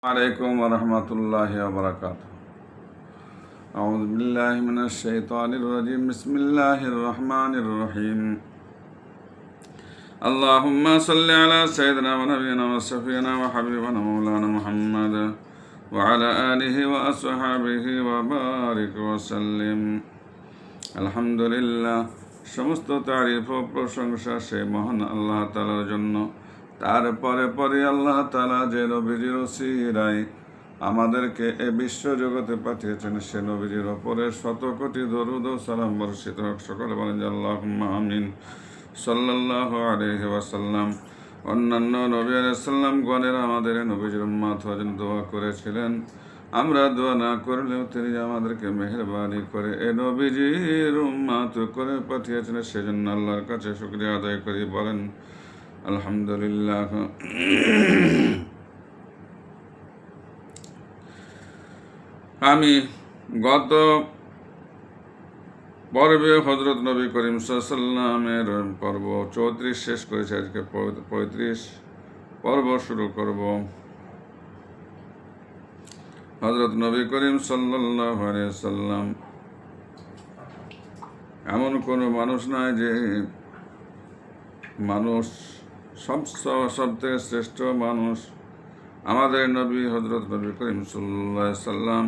عليكم ورحمة الله وبركاته. أعوذ بالله من الشيطان الرجيم. بسم الله الرحمن الرحيم. اللهم صل على سيدنا ونبينا وشفيعنا وحبيبنا مولانا محمد وعلى آله وأصحابه وبارك وسلم. আলহামদুলিল্লাহ, সমস্ত তারিফ ও প্রশংসা সেই মহান আল্লাহ তাআলার জন্য। তারপরে আল্লাহ তাআলা যে নবীজির ওসিলায় আমাদেরকে এ বিশ্ব জগতে পাঠিয়েছেন, সে নবীজির ওপরে শত কোটি দরুদ ও সালাম বর্ষিত হোক। সকলে বলেন যে আল্লাহুম্মা আমিন। সাল্লাল্লাহু আলাইহি ওয়াসাল্লাম। অন্যান্য নবী আলাইহিস সালাম গণের আমাদের নবীজির উম্মত হওয়ার জন্য দোয়া করেছিলেন। আমরা দোয়া না করলেও তিনি আমাদেরকে মেহেরবানি করে এ নবীজির উম্মত করে পাঠিয়েছেন, সেজন্য আল্লাহর কাছে শুকরিয়া আদায় করি। বলেন আলহামদুলিল্লাহ। আমি গত পর্বে হযরত নবী করিম সাল্লাল্লাহু আলাইহি ওয়াসাল্লামের পর্ব 34 শেষ করেছি। আজকে 35 পর্ব শুরু করব। হযরত নবী করিম সাল্লাল্লাহু আলাইহি ওয়াসাল্লাম এমন কোনো মানুষ নাই যে মানুষ সব থেকে শ্রেষ্ঠ মানুষ আমাদের নবী হযরত নবী করিম সাল্লাল্লাহু আলাইহি ওয়াসাল্লাম।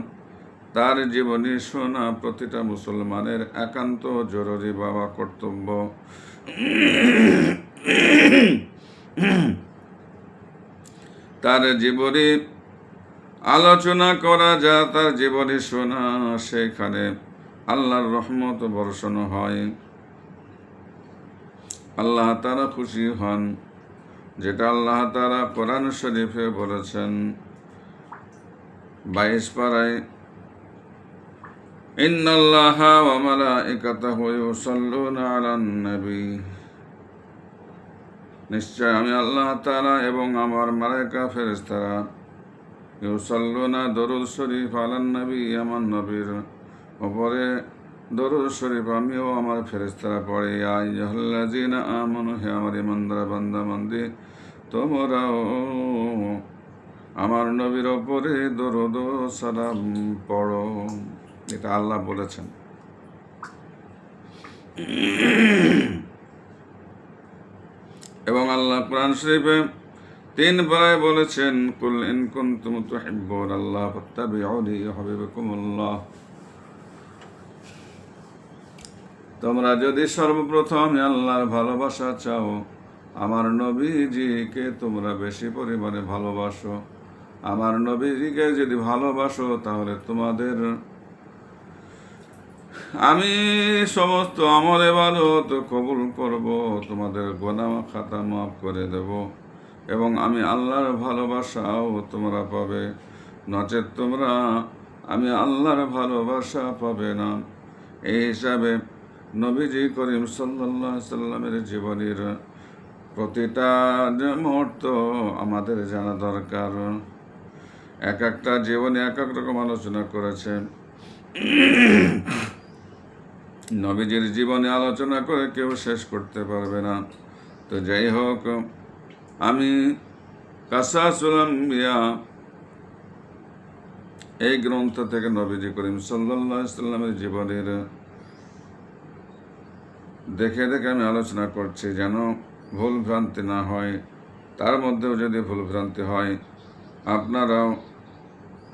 তার জীবনী শোনা প্রতিটা মুসলমানের একান্ত জরুরি বাবা কর্তব্য। তার জীবনী আলোচনা করা যা, তার জীবনী শোনা, সেখানে আল্লাহর রহমত বর্ষণ হয়, আল্লাহ তাআলা খুশি হন। যেটা আল্লাহ তাআলা কোরআন শরীফে বলেছেন 22 পারায়, ইন্নাল্লাহা ওয়া মালাইকাতাহু ইউসাল্লুনা আলান নবী। নিশ্চয় আমি আল্লাহ তাআলা এবং আমার মালায়েকা ফেরেশতারা ইউসাল্লুনা দরুদ শরীফ আলান নবী, আমার নবীর উপরে দরুদ শরীফ আমিও আমার ফেরেশতারা পড়ে। ইয়া আইয়ুহাল্লাযীনা আমানু, হে আমার ঈমানদার বান্দা বান্দি, তোমরাও আমার নবীর উপরে দরুদ ও সালাম পড়ো। এটা আল্লাহ বলেছেন। এবং আল্লাহ কোরআন শরীফে 3 পারায় বলেছেন, কুল ইন কুনতুম তুহিব্বুনাল্লাহ ফাত্তাবিউনি ইউহিব্বুকুমুল্লাহ। তোমরা যদি সর্বপ্রথম আল্লাহর ভালোবাসা চাও, আমার নবীজিকে তোমরা বেশি পরিমাণে ভালোবাসো। আমার নবীজিকে যদি ভালোবাসো, তাহলে তোমাদের আমি সমস্ত আমলে ইবাদত কবুল করব, তোমাদের গুনাহ খাতা মাফ করে দেব, এবং আমি আল্লাহর ভালোবাসাও তোমরা পাবে। নচেত তোমরা আমি আল্লাহর ভালোবাসা পাবে না। এই হিসাবে নবীজি করিম সাল্লাল্লাহু আলাইহি সাল্লামের জীবনের প্রতিটা মুহূর্ত আমাদের জানা দরকার। এক একটা জীবনে এক এক রকম আলোচনা করেছে। নবীজির জীবনে আলোচনা করে কেউ শেষ করতে পারবে না। তো যাই হোক, আমি কাসাসুল আম্বিয়া এই গ্রন্থ থেকে নবীজি করিম সাল্লাল্লাহু আলাইহি সাল্লামের জীবনের দেখে আমি আলোচনা করছি, যেন ভুল ভ্রান্তি না হয়। তার মধ্যেও যদি ভুল ভ্রান্তি হয়, আপনারাও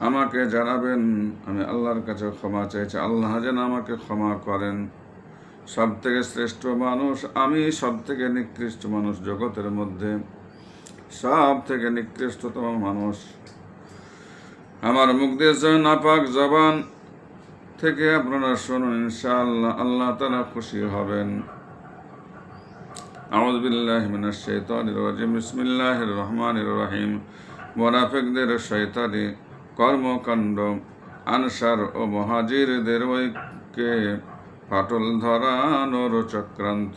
আমাকে জানাবেন। আমি আল্লাহর কাছে ক্ষমা চাইছি, আল্লাহ যেন আমাকে ক্ষমা করেন। সব থেকে শ্রেষ্ঠ মানুষ আমি, সব থেকে নিকৃষ্ট মানুষ জগতের মধ্যে, সব থেকে নিকৃষ্টতম মানুষ। আমার মুখ দিয়ে নাপাক জবান থেকে আপনারা শুনুন, ইনশাআল্লাহ আল্লাহ তাআলা খুশি হবেন। আউযু বিল্লাহি মিনাশ শাইতানির রাজিম। বিসমিল্লাহির রহমানির রহিম। মুনাফিকদের শয়তানি কর্মকাণ্ড, আনসার ও মুহাজিরদের ঐক্যে ফাটল ধরানোর চক্রান্ত।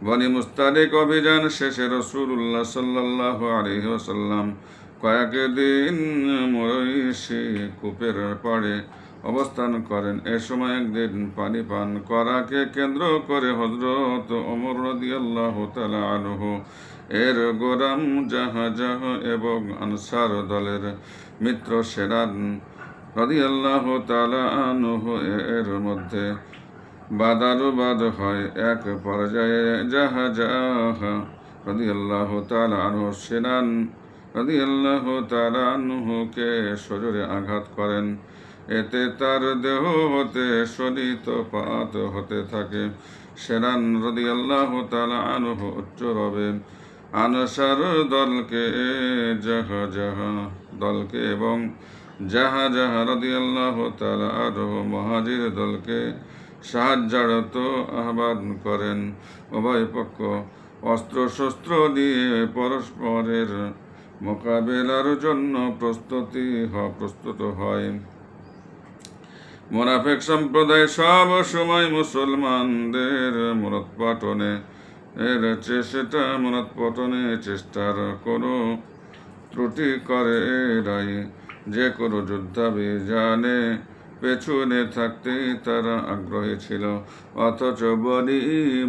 বনি মুস্তালিক অভিযান শেষে রাসূলুল্লাহ সাল্লাল্লাহু আলাইহি ওয়াসাল্লাম কয়েকদিন মরীশি কূপের পাড়ে অবস্থান করেন। এ সময় একদিন পানি পান করাকে কেন্দ্র করে হযরত ওমর রাদিয়াল্লাহু তাআলা আনহু এর গোলাম জাহাজাহ এবং আনসার দলের মিত্র সেরান রাদিয়াল্লাহু তাআলা আনহু এর মধ্যে বাদানুবাদ হয়। এক পর্যায়ে জাহাজাহ রাদিয়াল্লাহু তাআলা আনহু সেনান রাদিয়াল্লাহু তাআলা আনহুকে সজোরে আঘাত করেন। এতে তার দেহ হতে শনিতপাত হতে থাকে। সেনান রাদিয়াল্লাহু তাআলা আনহু উচ্চ রবে আনসার দলকে এবং জাহাজাহ রাদিয়াল্লাহু তাআলা আনহু মুহাজির দলকে সাহায্যার্থ আহ্বান করেন। উভয় পক্ষ অস্ত্রশস্ত্র দিয়ে পরস্পরের মোকাবেলার জন্য প্রস্তুত হয়। মুনাফিক সম্প্রদায় সব সময় মুসলমানদের মূলোৎপাটনে চেষ্টার কোনো ত্রুটি করে নাই। যে কোনো যুদ্ধাভিযানে পেছনে থাকতেই তারা আগ্রহী ছিল, অথচ বনি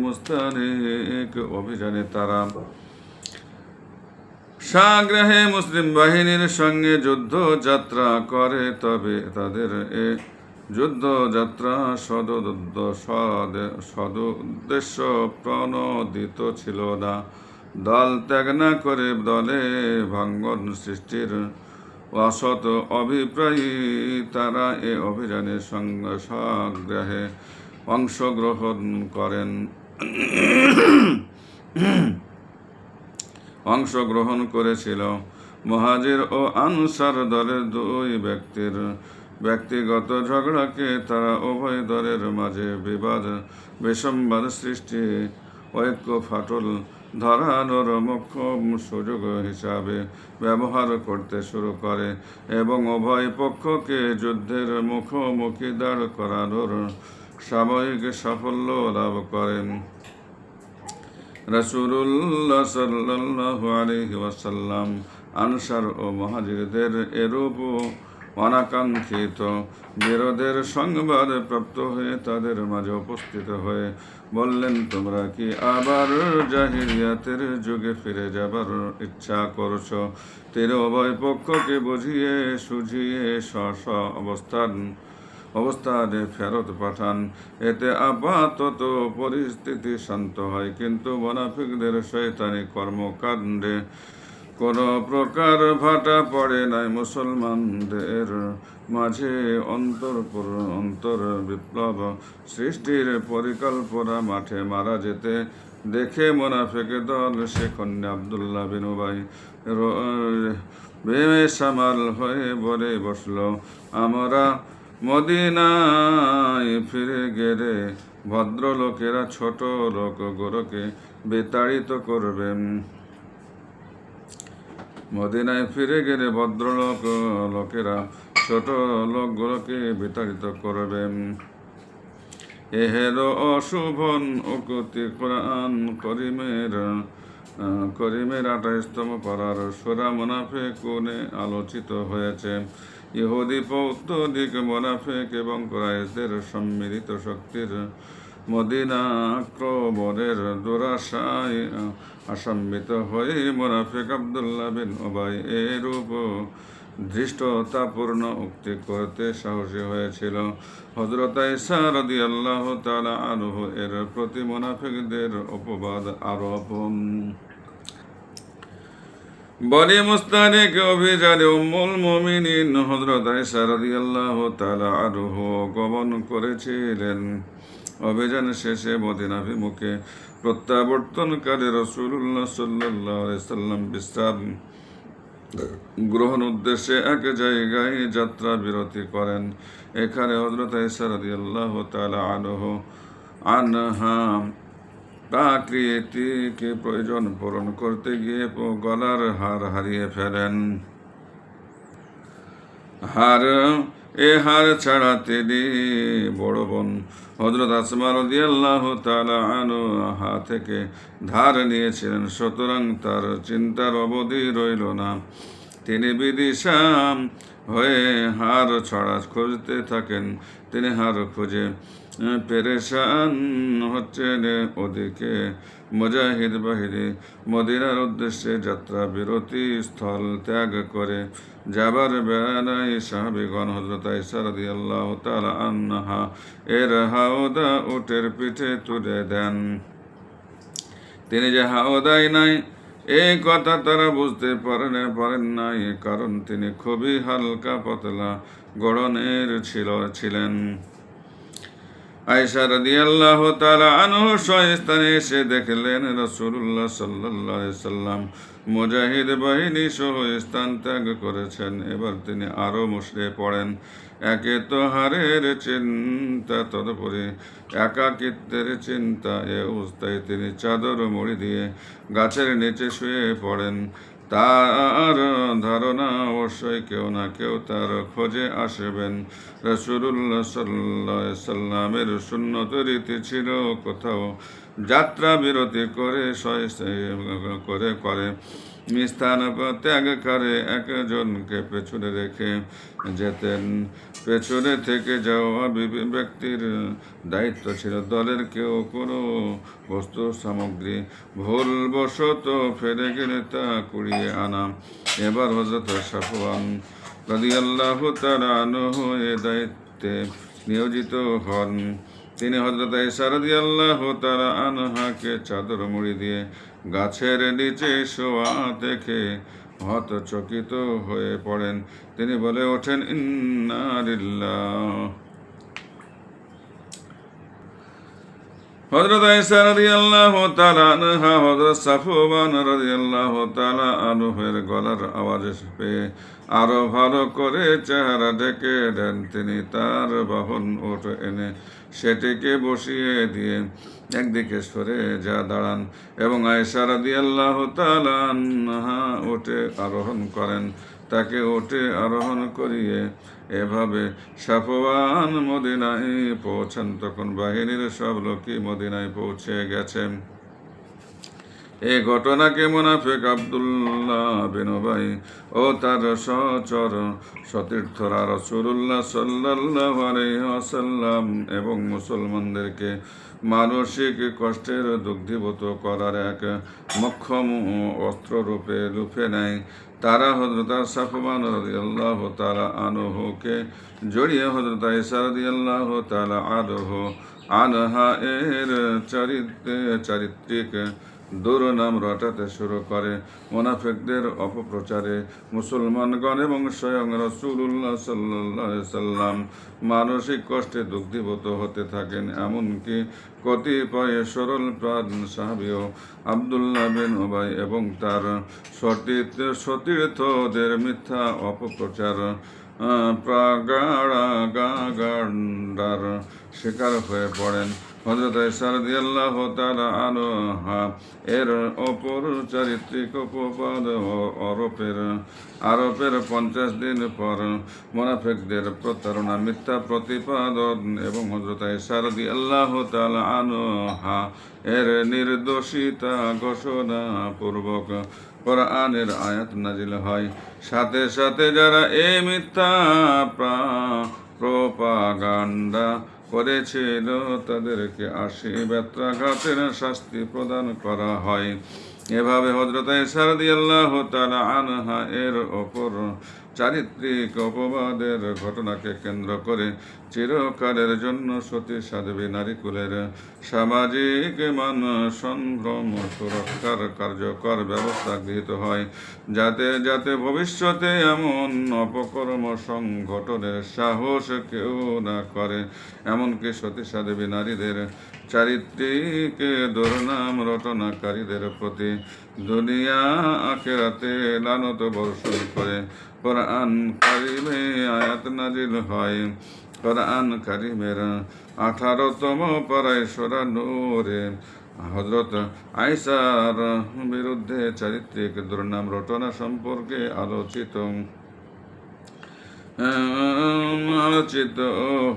মুস্তালিক অভিযানে তারা সাগ্রহে মুসলিম বাহিনীর সঙ্গে যুদ্ধযাত্রা করে। তবে তাদের এ যুদ্ধযাত্রা সদুদ্দেশ্য প্রণোদিত ছিল না। দল ত্যাগ না করে দলে ভাঙ্গন সৃষ্টির অসৎ অভিপ্রায়ী তারা এ অভিযানে সাগ্রহে অংশগ্রহণ করেছিল। মুহাজির ও আনসার দলের দুই ব্যক্তির ব্যক্তিগত ঝগড়াকে তারা উভয় দলের মাঝে বিসম্বাদ সৃষ্টি, ঐক্য ফাটল ধরানোর মোক্ষম সুযোগ হিসাবে ব্যবহার করতে শুরু করে এবং উভয় পক্ষকে যুদ্ধের মুখোমুখি দাঁড় করানোর সাময়িক সাফল্য লাভ করেন। রাসূলুল্লাহ সাল্লাল্লাহু আলাইহি ওয়াসাল্লাম আনসার ও মুহাজিরদের এরূপ অনাকাঙ্ক্ষিত বিরোধের সংবাদ প্রাপ্ত হয়ে তাদের মাঝে উপস্থিত হয়ে বললেন, তোমরা কি আবার জাহিলিয়াতের যুগে ফিরে যাবার ইচ্ছা করছ? তিনি উভয় পক্ষকে বুঝিয়ে সুঝিয়ে স্ব অবস্থানে ফেরত পাঠান। এতে আপাতত পরিস্থিতি শান্ত হয়, কিন্তু মুনাফিকদের শয়তানি কর্মকাণ্ডে কোনো প্রকার ভাটা পড়ে নাই। মুসলমানদের মাঝে অন্তর বিপ্লব সৃষ্টির পরিকল্পনা মাঠে মারা যেতে দেখে মুনাফিক দল সেখানে আব্দুল্লাহ বিন উবাই বেসামাল হয়ে বলে বসল, আমরা মদিনায় ফিরে গেলে ভদ্রলোকেরা ছোট লোকগুলোকে বিতাড়িত করবেন। মদিনায় ফিরে গেলে লোকেরা ছোট লোকগুলোকে বিতাড়িত করবেন। এহের অশুভন উক্তি কোরআন করিমের 28তম পারার সূরা মুনাফিকুনে আলোচিত হয়েছে। ইহুদি পৌত্তলিক মুনাফিক এবং কুরাইশদের সম্মিলিত শক্তির মদিনা আক্রমণের দুরাশায় আশঙ্কিত হয়ে মুনাফিক আব্দুল্লাহ বিন উবাই এরূপ ধৃষ্টতাপূর্ণ উক্তি করতে সাহসী হয়েছিল। হযরত আয়েশা রাদিয়াল্লাহু তাআলা আনহা এর প্রতি মুনাফিকদের অপবাদ আরোপ। বনি মুস্তালিক অভিযানে উম্মুল মুমিনিন হযরত আয়েশা রাদিয়াল্লাহু তাআলা আনহা গমন করেছিলেন। অভিযান শেষে মদিনাভিমুখে প্রত্যাবর্তনকালে রাসূলুল্লাহ সাল্লাল্লাহু আলাইহি সাল্লাম বিশ্রাম গ্রহণ উদ্দেশ্যে এক জায়গায় যাত্রা বিরতি করেন। এখানে হযরত আয়েশা রাদিয়াল্লাহু তাআলা আনহা প্রাকৃতিক প্রয়োজন পূরণ করতে গিয়ে গলার হার হারিয়ে ফেলেন। হার ছাড়া তিনি বড় বোন হযরত আসমা রাদিয়াল্লাহু তাআলা আনহা থেকে ধার নিয়েছিলেন, সুতরাং তার চিন্তার অবধি রইল না। তিনি বিদিশা হয়ে হার ছাড়া খুঁজতে থাকেন। তিনি হার খুঁজে পেরেশান হচ্ছেন। ওদিকে মুজাহিদ বাহিনী মদিনার উদ্দেশ্যে যাত্রা বিরতি স্থল ত্যাগ করে যাবার বেলায় সাহাবিগণ হযরত আয়েশা রাদিয়াল্লাহু তাআলা আনহা এর হাওদা উটের পিঠে তুলে দেন। তিনি যে হাওদায় নাই এই কথা তারা বুঝতে পারেন নাই, কারণ তিনি খুবই হালকা পাতলা গড়নের ছিলেন। আয়েশা রাদিয়াল্লাহু তাআলা আনহু স্বস্থানে এসে দেখলেন রাসূলুল্লাহ সাল্লাল্লাহু আলাইহি সাল্লাম মুজাহিদ বাহিনী সহ স্থান ত্যাগ করেছেন। এবার তিনি আরো মুষড়ে পড়েন। একে তো হারের চিন্তা, তদুপরি একাকিত্বের চিন্তা। এ অবস্থায় তিনি চাদর মুড়ি দিয়ে গাছের নিচে শুয়ে পড়েন। তার ধারণা অবশ্যই কেউ না কেউ তার খোঁজে আসবেন। রাসূলুল্লাহ সাল্লাল্লাহু আলাইহি সাল্লামের সুন্নত রীতি ছিল কোথাও যাত্রা বিরতি করে স্থান ত্যাগ করে একজনকে পেছনে রেখে যেতেন। পেছনে থেকে যাওয়া ব্যক্তির দায়িত্ব ছিল দলের কেউ কোনো বস্তু সামগ্রী ভুলবশত ফেলে গেলে তা কুড়িয়ে আনা। এবার হযরত সাফওয়ান রাদিয়াল্লাহু তাআলা আনহু এ দায়িত্বে নিয়োজিত হন। তিনি হযরত আয়েশা রাদিয়াল্লাহু তাআলা আনহাকে চাদর মুড়ি দিয়ে গাছের নিচে শোয়া দেখে হতচকিত হয়ে পড়েন। তিনি বলে ওঠেন, ইন্না লিল্লাহ। হযরত আয়েশা রাদিয়াল্লাহু তাআলা আনহা হযরত সাফওয়ান রাদিয়াল্লাহু তাআলা আনহুর গলার আওয়াজ পেয়ে আরো ভালো করে চেহারা ঢেকে দেন। তিনি তার বাহন উট এনে সেটিকে বসিয়ে দিয়ে একদিকে সরে দাঁড়ান এবং আয়েশা রাদিয়াল্লাহু তাআলা আনহা উটে আরোহণ করেন। তাকে উটে আরোহণ করিয়ে এভাবে সাফওয়ান মদিনায় পৌঁছান। তখন বাহিনীর সব লোকই মদিনায় পৌঁছে গেছেন। এই ঘটনাকে মুনাফিক আব্দুল্লাহ বিন উবাই ও তার সহচর সতীর্থরা রাসূলুল্লাহ সাল্লাল্লাহু আলাইহি ওয়াসাল্লাম এবং মুসলমানদেরকে মানসিক কষ্টের দুগ্ধীভূত করার এক মোক্ষম অস্ত্র রূপে লুফে নেয়। তারা হযরত সাফওয়ান রাদিয়াল্লাহু তাআলা আনহুকে জড়িয়ে হযরত আয়েশা রাদিয়াল্লাহু তাআলা আনহা এর চারিত্রিক দুর্নাম রটাতে শুরু করে। মুনাফিকদের অপপ্রচারে মুসলমানগণ এবং স্বয়ং রাসূলুল্লাহ সাল্লাল্লাহু আলাইহি সাল্লাম মানসিক কষ্টে দুগ্ধীভূত হতে থাকেন। এমনকি কতিপয় সরল প্রাণ সাহাবীও আব্দুল্লাহ বিন উবাই এবং তার সতীর্থদের মিথ্যা অপপ্রচার প্রগান্ডার শিকার হয়ে পড়েন। হযরত আয়েশা রাদিয়াল্লাহু তাআলা আনহা এর অপর চারিত্রিক অপবাদ আরোপের 50 দিন পর মুনাফিকদের প্রতারণা, মিথ্যা প্রতিপাদন এবং হযরত আয়েশা রাদিয়াল্লাহু তাআলা আনহা এর নির্দোষিতা ঘোষণা পূর্বক কোরআনের আয়াত নাজিল হয়। সাথে সাথে যারা এই মিথ্যা প্রপাগান্ডা করেছিল তাদেরকে 80 বেত্রাঘাতের শাস্তি প্রদান করা হয়। এভাবে হযরত আয়েশা রাদিয়াল্লাহু তাআলা আনহা এর ওপর চারিত্রিক অপবাদের ঘটনাকে কেন্দ্র করে চিরকালের জন্য সতী সাধ্বী নারীকুলের সামাজিক মান সম্ভ্রম সুরক্ষার কার্যকর ব্যবস্থা গৃহীত হয়, যাতে ভবিষ্যতে এমন অপকর্ম সংগঠনের সাহস কেউ না করে। এমনকি সতী সাধ্বী নারীদের চারিত্রিক দুর্নাম রটনাকারীদের প্রতি দুনিয়া আখিরাতে লানত বর্ষণ করে কোরআন কারিমে আয়াত নাজিল হয়। কোরআন কারিমের 18তম পারায় সূরা নূরে হযরত আয়েশার বিরুদ্ধে চারিত্রিক দুর্নাম রটনা সম্পর্কে আলোচিত। আলোচিত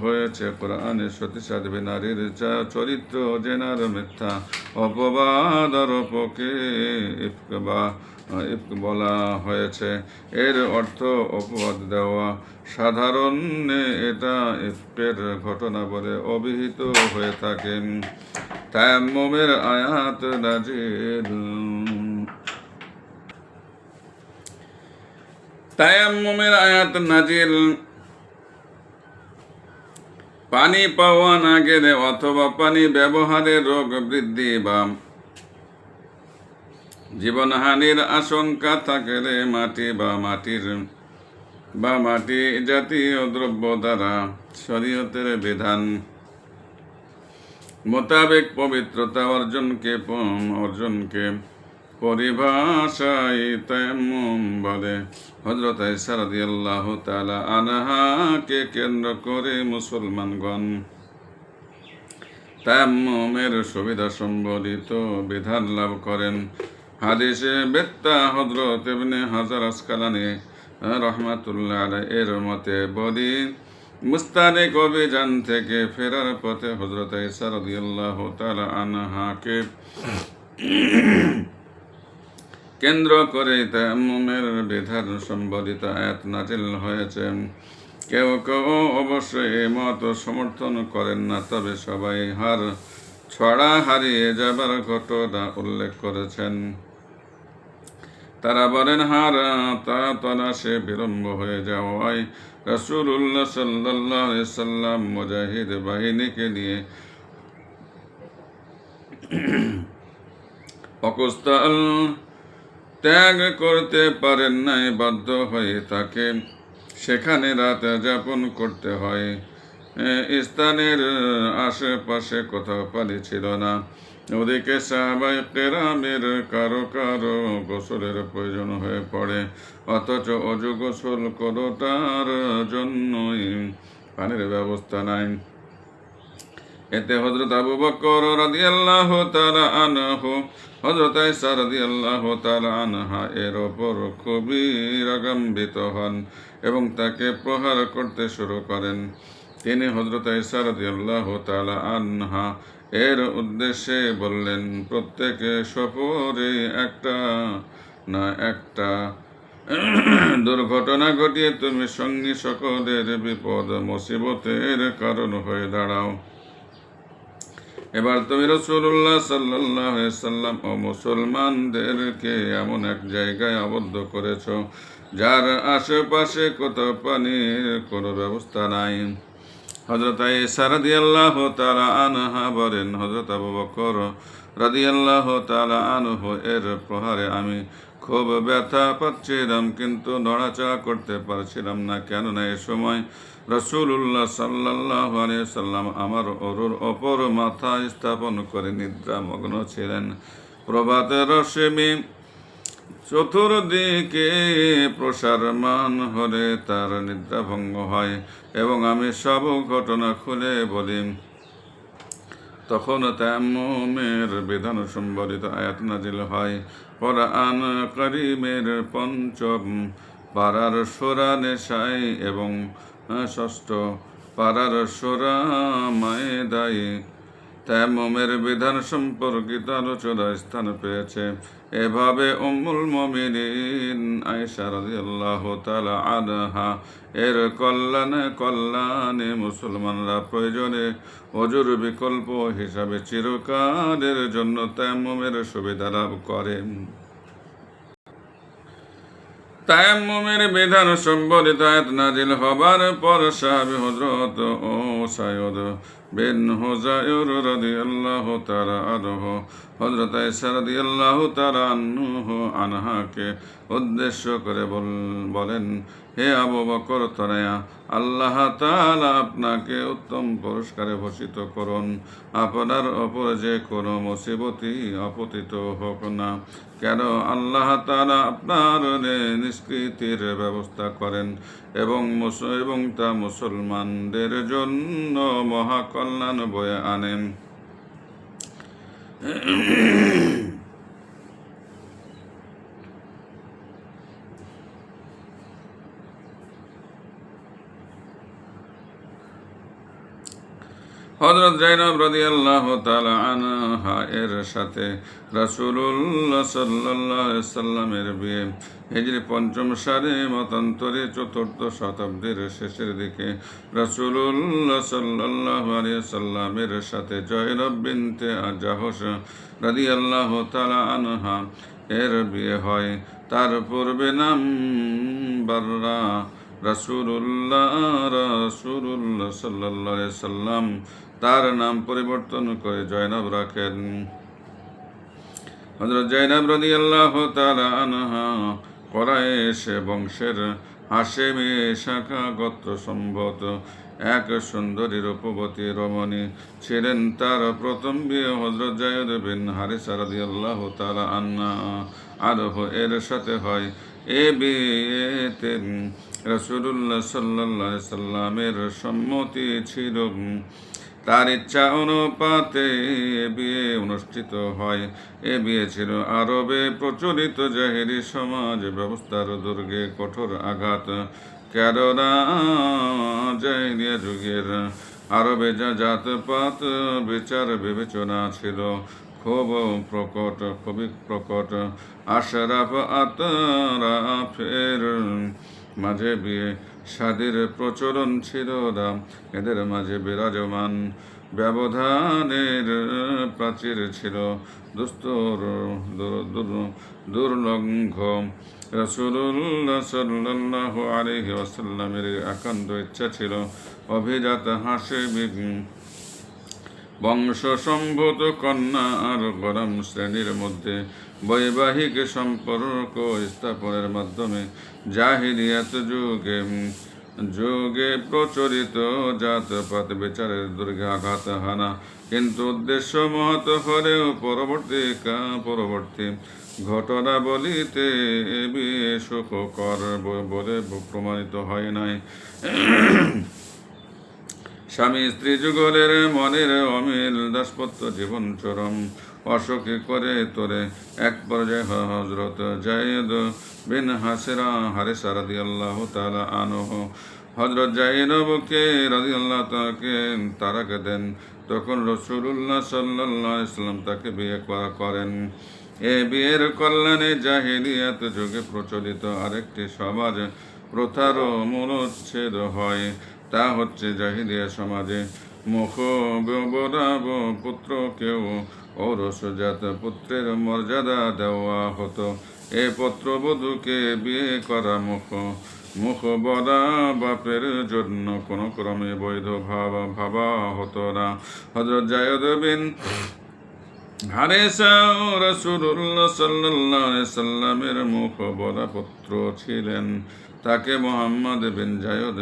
হয়েছে কোরআনে সতীসাধ্বী নারীর চরিত্র জেনার মিথ্যা অপবাদ আরোপকে ইফক বলা হয়েছে। এর অর্থ অপবাদ দেওয়া। সাধারণে এটা ইফকের ঘটনা বলে অভিহিত হয়ে থাকে। তায়াম্মুমের আয়াত নাজিল। তায়াম্মুমের আয়াত নাজিল পানি পাওয়া না গেলে অথবা পানি ব্যবহারে রোগ বৃদ্ধি বা জীবনহানির আশঙ্কা থাকলে মাটি জাতীয় দ্রব্য দ্বারা শরীয়তের বিধান মোতাবেক পবিত্রতা অর্জনকে পরিভাষায় তায়াম্মুম বলে। হযরত আয়েশা রাদিয়াল্লাহু তাআলা আনহাকে কেন্দ্র করে মুসলমানগণ তায়াম্মুমের সুবিধা সম্বলিত বিধান লাভ করেন। হাদিসে বেত্তা হযরত ইবনে হাজার আসকালানী রাহমাতুল্লাহ আলাইহি এর মতে বলি, মুস্তালিক অভিযান থেকে ফেরার পথে হযরত আয়েশা রাদিয়াল্লাহু তাআলা আনহাকে কেন্দ্র করে তায়াম্মুমের বিধান সম্বলিত আয়াত নাজিল হয়েছে। কেউ কেউ অবশ্যই এই মত সমর্থন করেন না, তবে সবাই হারিয়ে যাবার ঘটনা উল্লেখ করেছেন। তারা বলেন তলাশে বিলম্ব হয়ে যাওয়ায় রাসূলুল্লাহ সাল্লাল্লাহু আলাইহি সাল্লাম মুজাহিদ বাহিনীকে নিয়ে অকুস্তাল ত্যাগ করতে পারেন নাই, বাধ্য হয়ে তাকে সেখানে রাত যাপন করতে হয়। স্থানের আশেপাশে কোথাও পানি ছিল না। ওদিকে সাহাবায়ে কেরামের কারো কারো গোসলের প্রয়োজন হয়ে পড়ে, অথচ অজু গোসল কোনোটার জন্যই পানির ব্যবস্থা নাই। এতে হযরত আবু বকর রাদিয়াল্লাহু তাআলা আনহু হযরত আয়েশা রাদিয়াল্লাহু তাআলা আনহা এর ওপর খুবই রাগান্বিত হন এবং তাকে প্রহার করতে শুরু করেন। তিনি হযরত আয়েশা রাদিয়াল্লাহু তাআলা আনহা এর উদ্দেশ্যে বললেন, প্রত্যেক সফরে একটা না একটা দুর্ঘটনা ঘটিয়ে তুমি সঙ্গী সকলের বিপদ মুসিবতের কারণ হয়ে দাঁড়াও। এবার তুমি রাসূলুল্লাহ সাল্লাল্লাহু আলাইহি সাল্লাম ও মুসলমানদেরকে এমন এক জায়গায় আবদ্ধ করেছ যার আশেপাশে কোথাও পানির কোনো ব্যবস্থা নাই। হযরত আয়েশা রাদিয়াল্লাহু তাআলা আনহা বলেন, হযরত আবু বকর রাদিয়াল্লাহু তাআলা আনহু এর প্রহারে আমি খুব ব্যথা পাচ্ছিলাম, কিন্তু নড়াচড়া করতে পারছিলাম না, কেননা এ সময় রাসূলুল্লাহ সাল্লাল্লাহু আলাইহি সাল্লাম আমার অরুর ওপর মাথা স্থাপন করে নিদ্রামগ্ন ছিলেন। প্রভাতের রশ্মি চতুর্দিকে প্রসারমান হলে তার নিদ্রাভঙ্গ হয় এবং আমি সব ঘটনা খুলে বলি। তখন তায়াম্মুমের বিধান সম্বলিত আয়াত নাজিল হয়। কোরআন কারীমের পঞ্চম পারার সূরা নিসায় এবং ষষ্ঠ পারার সূরা মায়েদায় তায়াম্মুমের বিধান সম্পর্কিত আলোচনা স্থান পেয়েছে। এভাবে উম্মুল মুমিনিন আয়েশা রাদিয়াল্লাহু তাআলা আনহা এর কল্যাণে মুসলমানরা প্রয়োজনে অজুর বিকল্প হিসাবে চিরকালের জন্য তায়াম্মুমের সুবিধা লাভ করে। তায়াম্মুমের বিধান সম্বলিত আয়াত নাজিল হবার পর সাহাবী হযরত উসাইদ বিন হুযাইর রাদিয়াল্লাহু তাআলা আনহু হযরত আয়েশা রাদিয়াল্লাহু তাআলা আনহাকে উদ্দেশ্য করে বলেন, হে আবু বকর তনয়া, আল্লাহ তাআলা আপনাকে উত্তম পুরস্কারে ভূষিত করুন। আপনার ওপর যে কোনো মুসিবতই আপতিত হোক না কেন, আল্লাহ তাআলা আপনার নিষ্কৃতির ব্যবস্থা করেন এবং তা মুসলমানদের জন্য মহা কল্যাণ বয়ে আনেন। হযরত জাইনব রাদিয়াল্লাহু তাআলা আনহা এর সাথে রাসূলুল্লাহ সাল্লাল্লাহু আলাইহি সাল্লামের বিয়ে হিজরি ৫ম সালে মতান্তরে ৪র্থ শতাব্দীর শেষের দিকে রাসূলুল্লাহ সাল্লাল্লাহু আলাইহি সাল্লামের সাথে জয়নব বিনতে জাহশ রাদিয়াল্লাহু তাআলা আনহা এর বিয়ে হয়। তার পূর্বে নাম বাররা। রাসূলুল্লাহ সাল্লাল্লাহু আলাইহি সাল্লাম তার নাম পরিবর্তন করে জয়নব রাখেন। হযরত জয়নব রাদিয়াল্লাহু তাআলা আনহা কুরাইশ বংশের হাশেমি শাখা গোত্র সম্ভূত এক সুন্দরী রূপবতী রমণী ছিলেন। তার প্রথম বিয়ে হযরত যায়েদ বিন হারিসা রাদিয়াল্লাহু তাআলা আনহু এর সাথে হয়। এ বিয়েতে রাসূলুল্লাহ সাল্লাল্লাহু আলাইহি সাল্লামের সম্মতি ছিল। তার ইচ্ছা অনুপাতে এ বিয়ে অনুষ্ঠিত হয়। এ বিয়ে ছিল আরবে প্রচলিত জাহেরি সমাজ ব্যবস্থার দুর্গে কঠোর আঘাত। কেননা জাহেলিয়া যুগের আরবে যা জাতপাত বিচার বিবেচনা ছিল খুবই প্রকট। আশরাফ আতরাফের মাঝে বিয়ে শাদীর প্রচলন ছিল না। এদের মাঝে বিরাজমান ব্যবধানের প্রাচীর ছিল দুর্লঙ্ঘ। রাসূলুল্লাহ সাল্লাল্লাহু আলাইহি ওয়াসাল্লামের একান্ত ইচ্ছা ছিল অভিজাত হাশেমি বংশসম্ভূত কন্যা আর গোলাম শ্রেণীর মধ্যে বৈবাহিক সম্পর্ক স্থাপনের মাধ্যমে জাহিলিয়াত যুগে প্রচলিত জাতপাত বিচারের দুর্গে আঘাত হানা। কিন্তু উদ্দেশ্য মহৎ হলেও পরবর্তী ঘটনাবলিতে বিয়ে সুখকর বলে প্রমাণিত হয় নাই। স্বামী স্ত্রী যুগলের মনের অমিল দাসপত্য জীবন চরম অসুখী করে তোলে। এক পর্যায়ে হযরত যায়েদ বিন হারিসা রাদিয়াল্লাহু তাআলা আনহু হযরত জাইনবকে রাদিয়াল্লাহু তাআলাকে তালাক দেন। তখন রাসূলুল্লাহ সাল্লাল্লাহু আলাইহি সাল্লাম তাকে বিয়ে করেন। এ বিয়ের কল্যাণে জাহেলিয়াত যুগে প্রচলিত আরেকটি সমাজ প্রথার মূলোচ্ছেদ হয়। তা হচ্ছে জাহিলিয়া সমাজে মুখবরাব পুত্রকেও ঔরসজাত পুত্রের মর্যাদা দেওয়া হতো। এ পুত্রবধূকে বিয়ে করা মুখবরা বাপের জন্য কোনো ক্রমে বৈধ ভাবা হতো না। হযরত যায়েদ বিন হারিসা রাসূলুল্লাহ সাল্লাল্লাহু আলাইহি সাল্লামের মুখবরা পুত্র ছিলেন। তাকে মুহাম্মদ বিন যায়েদ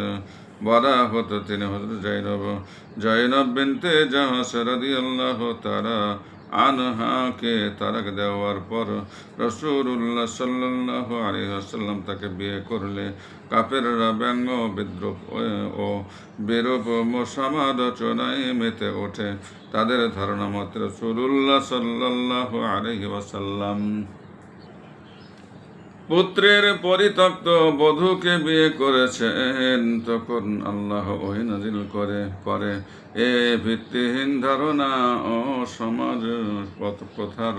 বলা হতো। তিনি হযরত জয়নব বিনতে জাহশ রাদিয়াল্লাহু তাআলা আনহাকে তালাক দেওয়ার পর রাসূলুল্লাহ সাল্লাল্লাহু আলাইহি ওয়াসাল্লাম তাকে বিয়ে করলে কাফেররা ব্যঙ্গ বিদ্রূপ ও বিরূপ সমালোচনায় মেতে ওঠে। তাদের ধারণা মতে রাসূলুল্লাহ সাল্লাল্লাহু আলাইহি ওয়াসাল্লাম পুত্রের পরিত্যক্ত বধূকে বিয়ে করেছেন। তখন আল্লাহ ওহী নাযিল করে এ ভিত্তিহীন ধারণা ও সমাজ প্রথার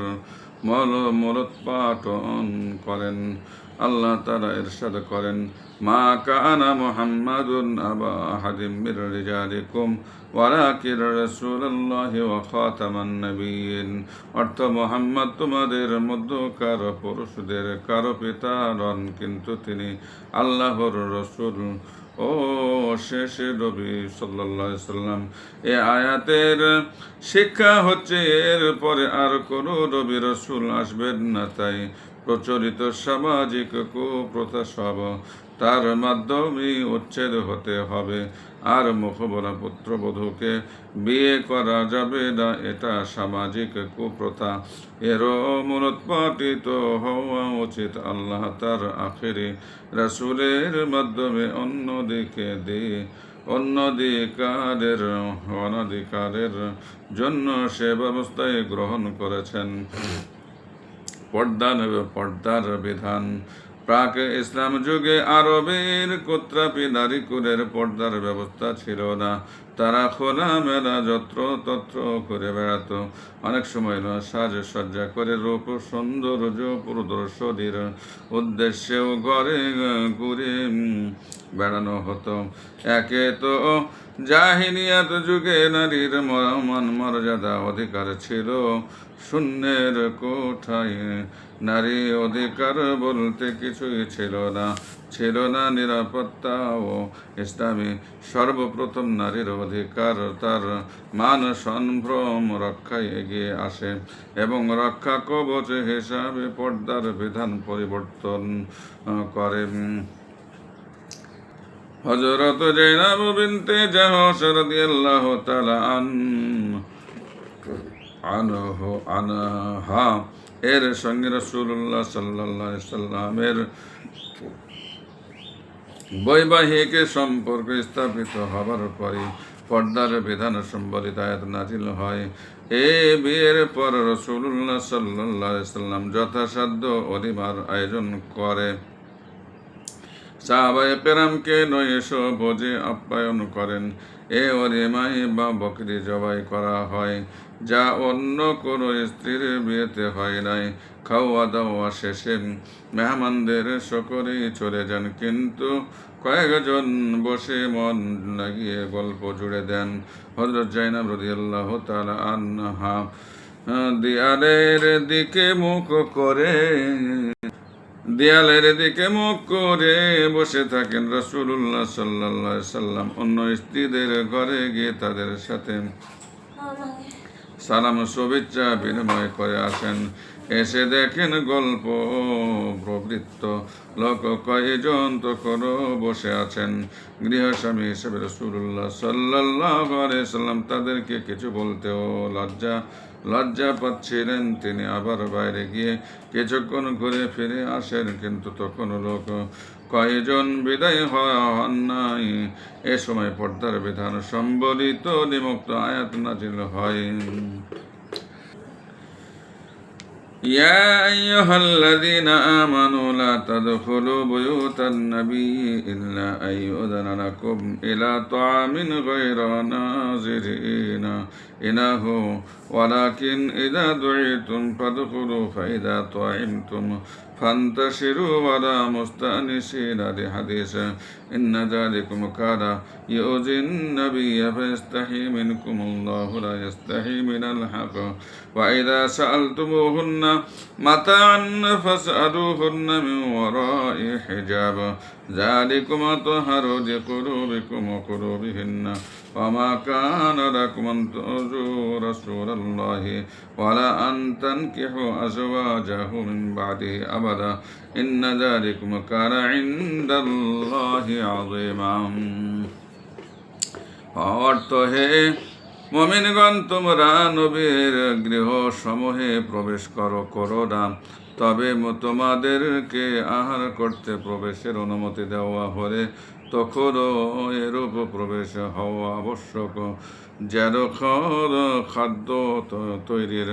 মূলোৎপাটন করেন। আল্লাহ তাআলা ইরশাদ করেন, মা কানা মুহাম্মাদুন আবা আহাদিম মির রিজালিকুম ওয়ালাকিন রাসূলুল্লাহি ওয়া খাতামান নবিয়্যিন। অর্থ, মুহাম্মদ তোমাদের মধ্যকার পুরুষদের কারো পিতা নন, কিন্তু তিনি আল্লাহর রাসূল ও শেষ নবী সাল্লাল্লাহু আলাইহি সাল্লাম। এ আয়াতের শিক্ষা হচ্ছে এর পরে আর কোনো নবী রাসূল আসবেন না। তাই প্রচলিত সামাজিক কুপ্রথা সব তার মাধ্যমেই উচ্ছেদ হতে হবে। আর মুখবরা পুত্রবধূকে বিয়ে করা যাবে না, এটা সামাজিক কুপ্রথা। এরও মূলোৎপাটিত হওয়া উচিত। আল্লাহ তার আখেরি রাসূলের মাধ্যমে অনধিকারের জন্য সে ব্যবস্থায় গ্রহণ করেছেন। পর্দার বিধান প্রাক ইসলাম যুগে আরবের কোত্রাপি নারী কুলের পর্দার ব্যবস্থা ছিল না। তারা খোলা মেলা যত্র তত্র করে বেড়াত। অনেক সময় সাজসজ্জা করে রূপ সৌন্দর্য প্রদর্শনীর উদ্দেশ্যেও ঘরে ঘুরে বেড়ানো হতো। একে তো জাহিলিয়াত যুগে নারীর মান মর্যাদা অধিকার ছিল শূন্যের কোঠায়। নারী অধিকার বলতে কিছুই ছিল না, ছিল না নিরাপত্তা ও ইসলামী সর্বপ্রথম নারীর অধিকার তার মান সম্ভ্রম রক্ষায় এগিয়ে আসে এবং রক্ষা কবচ হিসাবে পর্দার বিধান পরিবর্তন করে। হযরত যায়েনব বিনতে জাহশ রাদিয়াল্লাহু তাআলা আনহা এর সঙ্গে রাসূলুল্লাহ সাল্লাল্লাহু আলাইহি সাল্লামের বৈবাহিক সম্পর্ক স্থাপিত হবার পরে পর্দার বিধান সম্বলিত আয়াত নাজিল হয়। এই বিয়ের পর রাসূলুল্লাহ সাল্লাল্লাহু আলাইহি সাল্লাম যথাসাধ্য অলিমার আয়োজন করে সাহাবায়ে কেরামকে নৈশ ভোজে আপ্যায়ন করেন। এ অলিমায় বা বকরি জবাই করা হয়, যা অন্য কোনো স্ত্রীর বিয়েতে হয় নাই। খাওয়া দাওয়া শেষে মেহমানদের সকলেই চলে যান, কিন্তু কয়েকজন বসে মন লাগিয়ে গল্প জুড়ে দেন। হযরত যায়েনব রাদিয়াল্লাহু তাআলা আনহা দেয়ালের দিকে মুখ করে বসে থাকেন। রাসূলুল্লাহ সাল্লাল্লাহু আলাইহি সাল্লাম অন্য স্ত্রীদের ঘরে গিয়ে তাদের সাথে সালাম শুভেচ্ছা বিনিময় করে আসেন। এসে দেখেন গল্প প্রবৃত্ত লোক কয়েকজন তখনও বসে আছেন। গৃহস্বামী হিসেবে রাসূলুল্লাহ সাল্লাল্লাহু আলাইহি সাল্লাম তাদেরকে কিছু বলতেও লজ্জা পাচ্ছিলেন। তিনি আবার বাইরে গিয়ে কিছুক্ষণ ঘুরে ফিরে আসেন, কিন্তু তখনও লোক কয়েকজন বিদায় হন নাই। এ সময় পর্দার বিধান সম্বলিত নিম্নোক্ত আয়াত নাজিল হয়। يا أيها الذين آمنوا لا تدخلوا بيوت النبي إلا أن يؤذن لكم إلى طعام غير ناظرين إنه ولكن إذا دعيتم فادخلوا فإذا طعمتم فانتشروا ولا مستأنسين لحديث إن ذلكم كان يؤذي النبي فيستحي منكم الله لا يستحي من الحق وإذا سألتموهن متاعا فاسألوهن من وراء حجاب ذلكم أطهر لقلوبكم وقلوبهن وما كان لكم أن تؤذوا رسول الله ولا أن تنكحوا أزواجه من بعده أبدا إن ذلكم كان عند الله عظيما। অর্থ হে মুমিনগণ, তোমরা নবীর গৃহ সমূহে প্রবেশ করো না, তবে তোমাদেরকে আহার করতে প্রবেশের অনুমতি দেওয়া হলে তখনও এরূপ প্রবেশ হওয়া আবশ্যক যেন খাদ্য তৈরির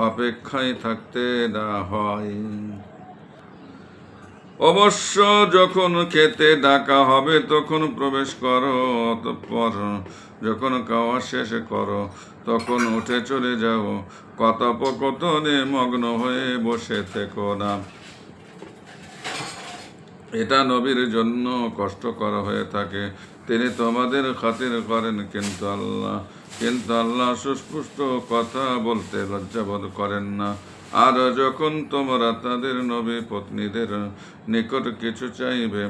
অপেক্ষায় থাকতে না হয়। অবশ্য যখন খেতে ডাকা হবে তখন প্রবেশ করো, অতঃপর যখন খাওয়া শেষ করো তখন উঠে চলে যাও। কথোপকথনে মগ্ন হয়ে বসে থেকো না, এটা নবীর জন্য কষ্ট করা হয়ে থাকে। তিনি তোমাদের খাতির করেন, কিন্তু আল্লাহ সুস্পষ্ট কথা বলতে লজ্জাবোধ করেন না। আর যখন তোমরা তাদের নবী পত্নীদের নিকট কিছু চাইবে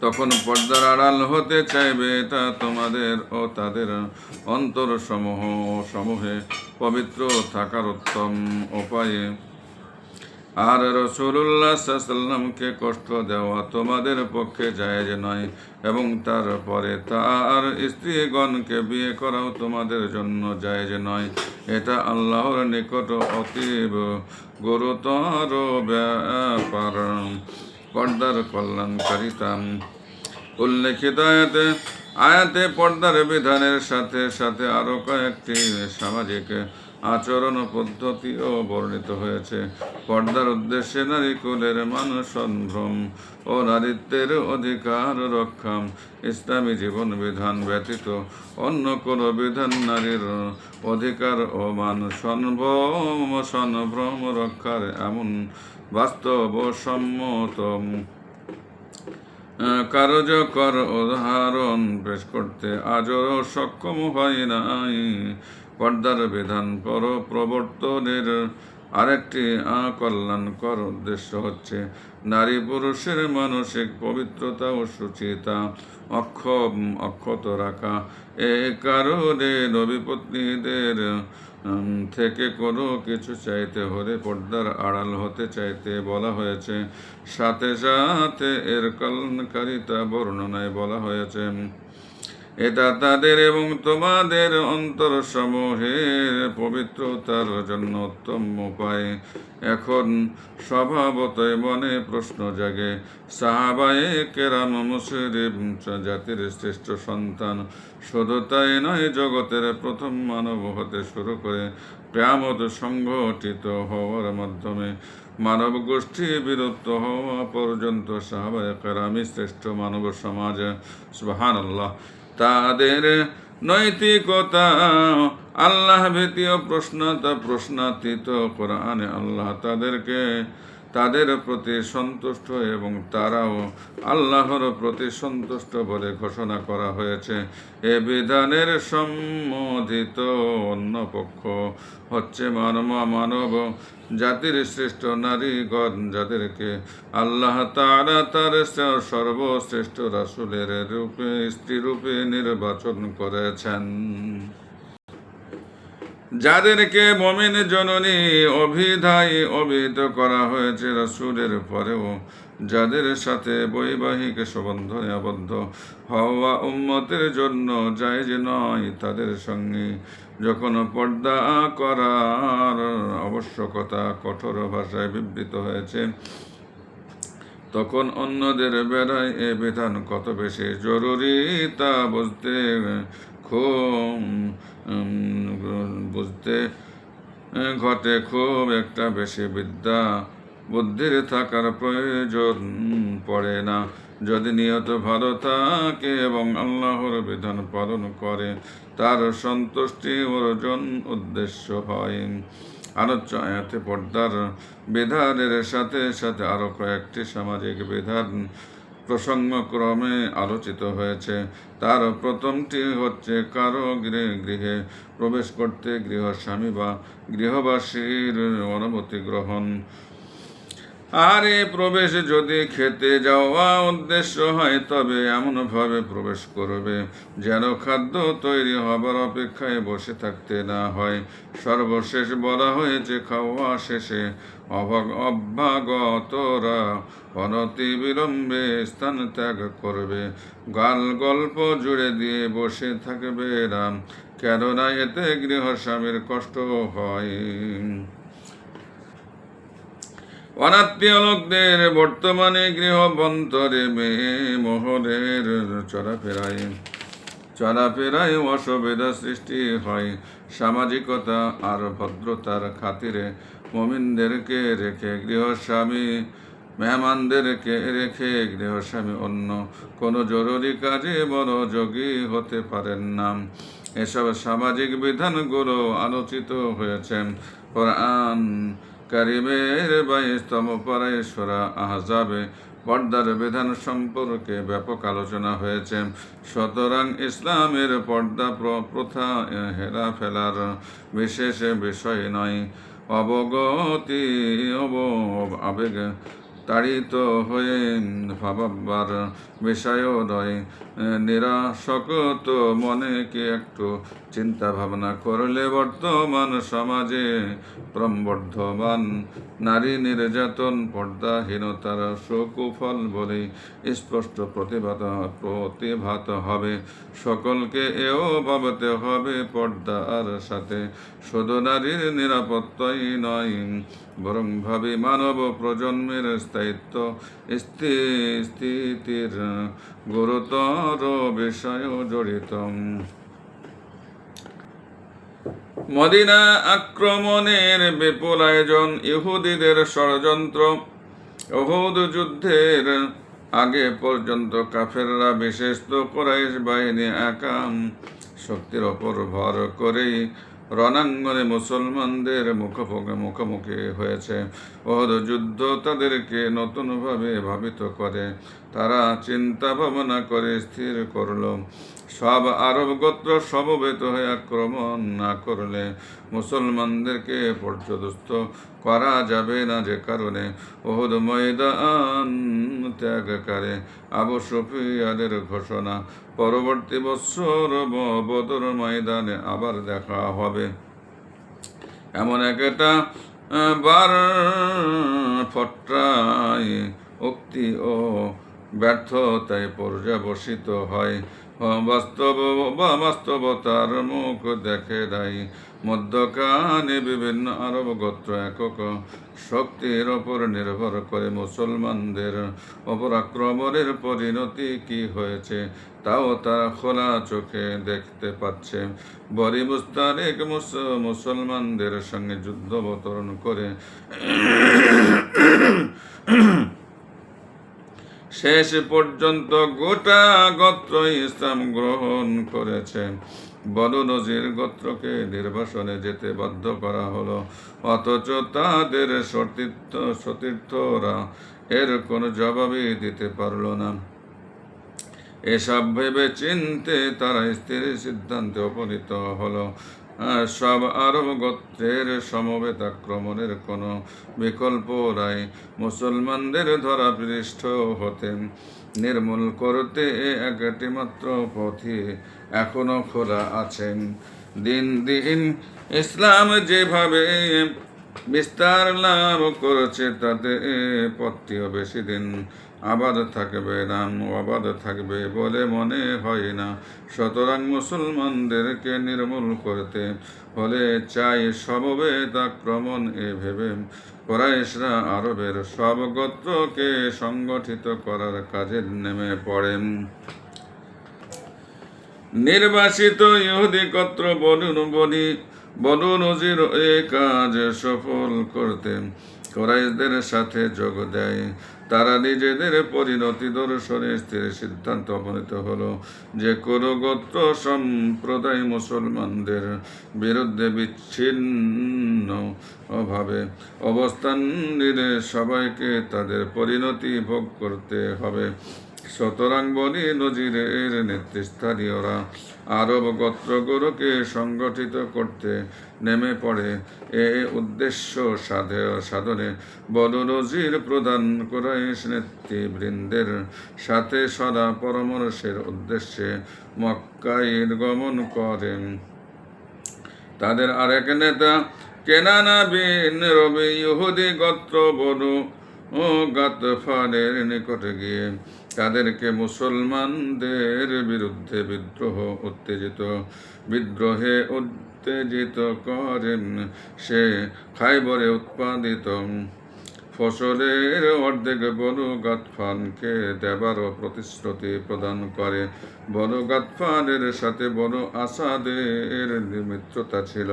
তখন পর্দার আড়াল হতে চাইবে, এটা তোমাদের ও তাদের অন্তর সমূহে পবিত্র থাকার উত্তম উপায়ে। আর রাসূলুল্লাহ সাল্লাল্লাহু আলাইহি সাল্লামকে কষ্ট দেওয়া তোমাদের পক্ষে জায়েজ নয়, এবং তারপরে তার স্ত্রীগণকে বিয়ে করাও তোমাদের জন্য জায়েজ নয়। এটা আল্লাহর নিকট অতীব গুরুতর ব্যাপার। পর্দার কল্যাণকারিতা উল্লেখিত আয়াতে পর্দার বিধানের সাথে সাথে আরো কয়েকটি সামাজিক আচরণ পদ্ধতিও বর্ণিত হয়েছে। পর্দার উদ্দেশ্যে নারী কুলের মান সম্ভ্রম ও নারীত্বের অধিকার রক্ষা। ইসলামী জীবন বিধান ব্যতীত অন্য কোনো বিধান নারীর অধিকার ও মান সম্ভ্রম রক্ষার এমন বাস্তবসম্মত কার্যকর উদাহরণ পেশ করতে আজও সক্ষম হয় নাই। পর্দার বিধান প্রবর্তনের আরেকটি কল্যাণকর উদ্দেশ্য হচ্ছে নারী পুরুষের মানসিক পবিত্রতা ও সুচিতা অক্ষত রাখা। এ কারণে নবী পত্নীদের থেকে কোনো কিছু চাইতে হলে পর্দার আড়াল হতে চাইতে বলা হয়েছে। সাথে সাথে এর কল্যাণকারিতা বর্ণনায় বলা হয়েছে, এটা তাদের এবং তোমাদের অন্তরসমূহের পবিত্রতার জন্য উত্তম উপায়। এখন স্বভাবতই মনে প্রশ্ন জাগে, সাহাবায়ে কেরাম মুসলিম জাতির শ্রেষ্ঠ সন্তান, শুধু তাই নয়, জগতের প্রথম মানব হতে শুরু করে কিয়ামত সংঘটিত হওয়ার মাধ্যমে মানব গোষ্ঠী বিলুপ্ত হওয়া পর্যন্ত সাহাবায়ে কেরামই শ্রেষ্ঠ মানব সমাজ। সুবহানাল্লাহ। তাদের নৈতিকতা, আল্লাহ ভীতি ও প্রশ্নাতীত কোরআনে আল্লাহ তাদের প্রতি সন্তুষ্ট এবং তারাও আল্লাহর প্রতি সন্তুষ্ট বলে ঘোষণা করা হয়েছে। এ বিধানের সম্মোধিত অন্য পক্ষ হচ্ছে মানব জাতির শ্রেষ্ঠ নারীগণ, যাদেরকে আল্লাহ তাআলা তার সর্বশ্রেষ্ঠ রাসূলের স্ত্রী রূপে নির্বাচন করেছেন, যাদেরকে মুমিন জননী অভিধায় অভিহিত করা হয়েছে। রাসূলের পরেও যাদের সাথে বৈবাহিক সম্বন্ধে আবদ্ধ হওয়া উম্মতের জন্য জায়েজ নয়, তাদের সঙ্গে যখন পর্দা করার আবশ্যকতা কঠোর ভাষায় বিবৃত হয়েছে, তখন অন্যদের বেলায় এ বিধান কত বেশি জরুরি তা বুঝতে ঘটে খুব একটা বেশি বুদ্ধির থাকার প্রয়োজন পড়ে না, যদি নিয়ত ভালো থাকে এবং আল্লাহর বিধান পালন করে তার সন্তুষ্টি অর্জন উদ্দেশ্য হয়। আলোচ্য আয়াতে পর্দার বিধানের সাথে সাথে আরো কয়েকটি সামাজিক বিধান প্রসঙ্গক্রমে আলোচিত হয়েছে। তার প্রথমটি হচ্ছে কারো গৃহে প্রবেশ করতে গৃহস্বামী বা গৃহবাসীর অনুমতি গ্রহণ। আর এ প্রবেশ যদি খেতে যাওয়া উদ্দেশ্য হয়, তবে এমনভাবে প্রবেশ করবে যেন খাদ্য তৈরি হবার অপেক্ষায় বসে থাকতে না হয়। সর্বশেষ বলা হয়েছে খাওয়া শেষে অভ্যাগতরা অনতি বিলম্বে স্থান ত্যাগ করবে, গল্প জুড়ে দিয়ে বসে থাকবে না, কেননা এতে গৃহস্বামীর কষ্ট হয়। অনাত্মীয় লোকদের বর্তমানে গৃহবন্তরে মেয়ে মোহরের চলাফেরায় অসুবিধা সৃষ্টি হয়। সামাজিকতা আর ভদ্রতার খাতিরে মুমিনদেরকে রেখে মেহমানদেরকে রেখে গৃহস্বামী অন্য কোনো জরুরি কাজে মনোযোগী হতে পারেন না। এসব সামাজিক বিধানগুলো আলোচিত হয়েছে কোরআন কারিমের 22তম পারায় সূরা আহজাবে। পর্দার বিধান সম্পর্কে ব্যাপক আলোচনা হয়েছে। সুতরাং ইসলামের পর্দা প্রথা হেরা ফেলার বিশেষ বিষয় নয়, আবেগ তাড়িত হয়ে ভাববার বিষয়ও নয়। নিরাসক্ত মনে কি একটু চিন্তা ভাবনা করলে বর্তমান সমাজে ক্রমবর্ধমান নারী নির্যাতন পর্দাহীনতার সুকুফল বলেই স্পষ্ট প্রতিভাত হবে। সকলকে এও ভাবতে হবে, পর্দার সাথে শুধু নারীর নিরাপত্তাই নয়, বরং ভাবি মানব প্রজন্মের স্থায়িত্ব স্থিতির গুরুতর বিষয়ও জড়িত। মদিনা আক্রমণের বিপুল আয়োজন, ইহুদিদের ষড়যন্ত্র। উহুদ যুদ্ধের আগে পর্যন্ত কাফেররা, বিশেষত কুরাইশ বাহিনী একা শক্তির ওপর ভর করেই রণাঙ্গনে মুসলমানদের মুখোমুখি হয়েছে। উহুদ যুদ্ধ তাদেরকে নতুনভাবে ভাবিত করে। তারা চিন্তা ভাবনা করে স্থির করল, সব আরব গোত্র সমবেত হয়ে আক্রমণ না করলে মুসলমানদেরকে পর্যদস্ত করা যাবে না, যে কারণে উহুদ ময়দান ত্যাগকারে আবু সুফিয়ানের ঘোষণা, পরবর্তী বছর বদর ময়দানে আবার দেখা হবে। এমন একটা বার ফট্রায় উক্তি ও ব্যর্থতায় পর্যবসিত হয়। বাস্তবতার মুখ দেখে নাই। মধ্যখানে বিভিন্ন আরব গোত্র একক শক্তির ওপর নির্ভর করে মুসলমানদের ওপর আক্রমণের পরিণতি কি হয়েছে তাও তারা খোলা চোখে দেখতে পাচ্ছে। বনি মুস্তালিক মুসলমানদের সঙ্গে যুদ্ধ অবতরণ করে শেষ পর্যন্ত গোটা গোত্র ইসলাম গ্রহণ করেছে। বনু নজির গোত্রকে নির্বাসনে যেতে বাধ্য করা হলো, অথচ তাদের সতীর্থরা এর কোনো জবাবই দিতে পারল না। এসব ভেবে চিনতে তারা স্থির সিদ্ধান্তে উপনীত হলো, সব আরব গোত্রের সমবেত আক্রমণের কোনো বিকল্প নাই। মুসলমানদের ধরাপৃষ্ঠ হতে নির্মূল করতে একটি মাত্র পথই এখনো খোলা আছে। দিন দিন ইসলাম যেভাবে বিস্তার লাভ করেছে, তাতে পথটিও বেশি দিন আবাদ থাকবে বলে মনে হয় না। সুতরাং মুসলমানদেরকে নির্মূল করতে হলে চাই সমবেত আক্রমণ। ভেবে কুরাইশরা আরবের সব গোত্রকে সংগঠিত করার কাজে নেমে পড়েন। নির্বাসিত ইহুদি গোত্র বনু নজির এই কাজ সফল করতে কুরাইশদের সাথে যোগ দেয়। তারা নিজেদের পরিণতি দর্শনে স্থির সিদ্ধান্ত উপনীত হলো যে কোনো গোত্র সম্প্রদায় মুসলমানদের বিরুদ্ধে বিচ্ছিন্ন ভাবে অবস্থান নিলে সবাইকে তাদের পরিণতি ভোগ করতে হবে। সুতরাং বনি নজিরের নেতৃস্থানীয়রা আরব গোত্রগুলোকে সংগঠিত করতে নেমে পড়ে। এ উদ্দেশ্য সাধনে বনু নজির প্রধান কুরাইশ নেতৃবৃন্দের সাথে সদা পরামর্শের উদ্দেশ্যে মক্কায় গমন করেন। তাদের আরেক নেতা কেনানা বিন রবি ইহুদি গোত্র বনু গাতফানের নিকটে গিয়ে তাদেরকে মুসলমানদের বিরুদ্ধে বিদ্রোহে উত্তেজিত করেন। সে খাইবরে উৎপাদিত ফসলের অর্ধেক বনু গাতফানকে দেবারও প্রতিশ্রুতি প্রদান করে। বনু গাতফানের সাথে বনু আসাদের মিত্রতা ছিল।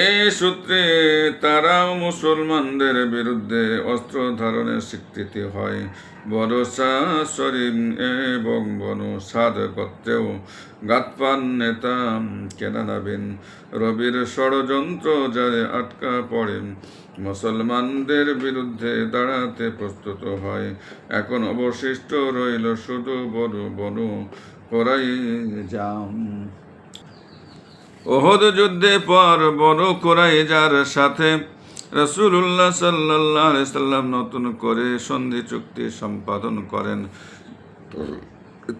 এই সূত্রে তারাও মুসলমানদের বিরুদ্ধে অস্ত্র ধারণের স্বীকৃতি হয়। বনু সরিম এবং বনু সাদ গোত্রেও গাতফান নেতা কেনানা বিন রবির ষড়যন্ত্র যারে আটকা পড়ে মুসলমানদের বিরুদ্ধে দাঁড়াতে প্রস্তুত হয়। এখন অবশিষ্ট রইল শুধু বনু কুরাইজা। উহুদ যুদ্ধের পর বনু কুরাইজার সাথে রাসূলুল্লাহ সাল্লাল্লাহু আলাইহি সাল্লাম নতুন করে সন্ধি চুক্তি সম্পাদন করেন।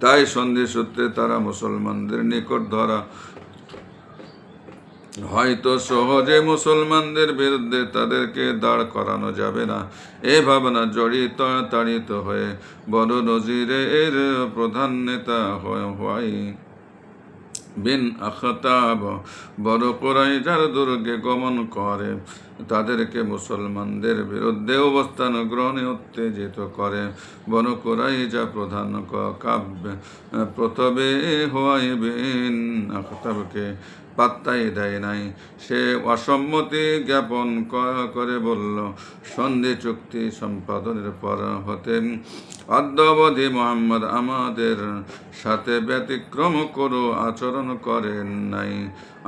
তাই সন্ধি সূত্রে তারা মুসলমানদের নিকট ধরা হয়তো সহজে মুসলমানদের বিরুদ্ধে তাদেরকে দাঁড় করানো যাবে না, এ ভাবনা তাড়িত হয়ে বনু নজিরের প্রধান নেতা হুয়াই বিন আখতাব বনু কুরাইজার দুর্গে গমন করে। তাদেরকে মুসলমানদের বিরুদ্ধে অবস্থান গ্রহণে উত্তেজিত করে। বনু কুরাইজা প্রধান কাব্য প্রতবে হুয়াই বিন আখতাবকে পাত্তাই দেয় নাই। সে অসম্মতি জ্ঞাপন করে বলল, সন্ধি চুক্তি সম্পাদনের পর হতে অদ্যাবধি মোহাম্মদ আমাদের সাথে ব্যতিক্রম করো আচরণ করেন নাই।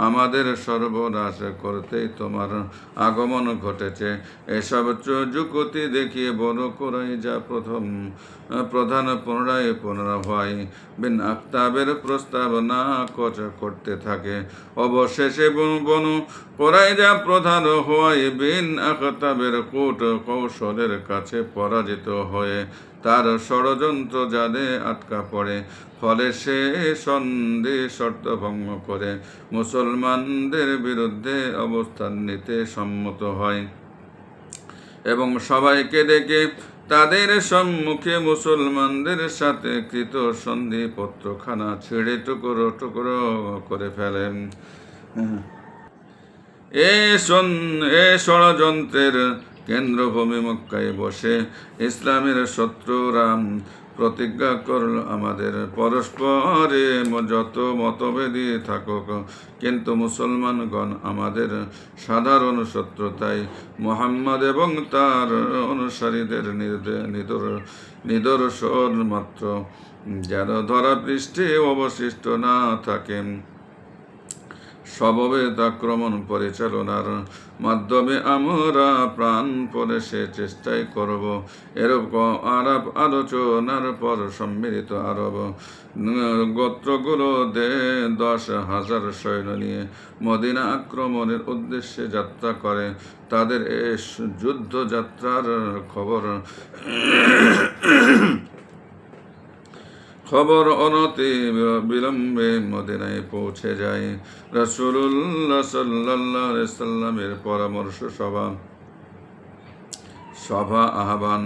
আমাদের সর্বনাশ করতেই তোমার আগমন ঘটেছে। এসব যুক্তি দেখিয়ে বনু কুরাইজা প্রধান পুনরায় বিন আখতাবের প্রস্তাব না করতে থাকে। অবশেষে বনু কুরাইজা প্রধান হুয়াই বিন আখতাবের কূট কৌশলের কাছে পরাজিত হয়ে তার ষড়যন্ত্র জালে আটকা পড়ে। ফলে সে সন্ধি শর্ত ভঙ্গ করে মুসলমানদের বিরুদ্ধে অবস্থান নিতে সম্মত হয় এবং সবাইকে ডেকে তাদের সম্মুখে মুসলমানদের সাথে কৃত সন্ধিপত্রখানা ছিঁড়ে টুকরো টুকরো করে ফেলেন। এ ষড়যন্ত্রের কেন্দ্রভূমি মক্কায় বসে ইসলামের শত্রুরা প্রতিজ্ঞা করল, আমাদের পরস্পরে যত মতভেদই থাকুক, কিন্তু মুসলমানগণ আমাদের সাধারণ শত্রু। তাই মুহাম্মদ এবং তার অনুসারীদের নিদর্শন মাত্র যেন ধরাপৃষ্ঠে অবশিষ্ট না থাকেন। সববেদ আক্রমণ পরিচালনার মাধ্যমে আমরা প্রাণপণে সে চেষ্টাই করব। এরকম আরব আলোচনার পর সম্মিলিত আরব গোত্রগুলো 10,000 সৈন্য নিয়ে মদিনা আক্রমণের উদ্দেশ্যে যাত্রা করে। তাদের এই যুদ্ধযাত্রার খবর অনতি বিলম্বে মদিনায় পৌঁছে যায়। রাসূলুল্লাহ সাল্লাল্লাহু আলাইহি সাল্লামের পরামর্শ সভা আহ্বান